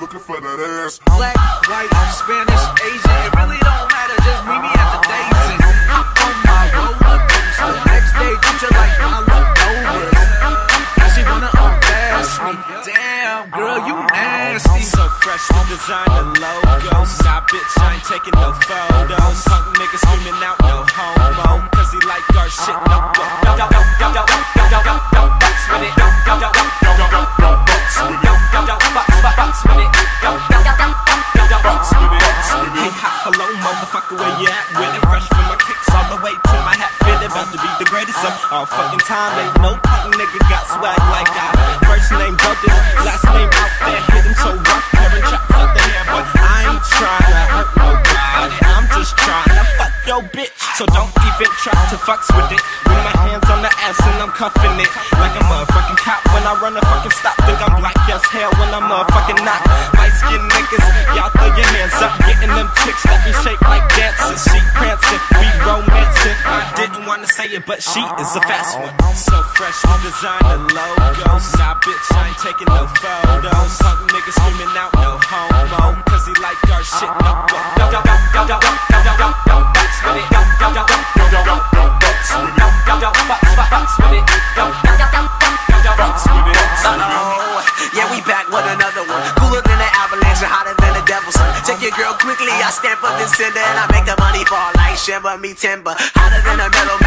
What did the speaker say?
looking for that ass. Black, white, Spanish, Asian, it really don't matter, just meet me at the Daisy. Hop on my roller coaster, next day treat you like my leftovers. Now she wanna unfast me, damn girl, you nasty. So fresh with designer logos. Nah bitch, I ain't taking no photos. Punk nigga screaming out no homo, cause he like our shit, no go. Box with it, hey, hello, motherfucker, where you at with it? Fresh from my kicks all the way to my hat fitted. About to be the greatest of all fucking time. Ain't no punk nigga got swag like I. First name Brothers, last name out there. Hit him so rough, tearing chops out the hair. But I ain't trying to hurt nobody. I'm just trying to fuck your bitch. So don't even try to fucks with it. With my hands on the ass and I'm cuffing it like a motherfucking cop. When I run a fucking stop, think I'm black as hell when I'm motherfucking not. Light skin niggas, y'all throw your hands up. Getting them chicks that be shaped like dancing. She prancing, we romancing. I didn't wanna say it, but she is a fast one. So fresh with designer logos. Nah bitch, I ain't taking no photos. Punk niggas screaming out no homo, cause he like our shit, no go. Box with it, yeah, we back with another one. Cooler than an avalanche and hotter than the devil's sun. Take your girl quickly, I stamp up and send her, and I make the money fall like Shimmer me timber. Hotter than a metal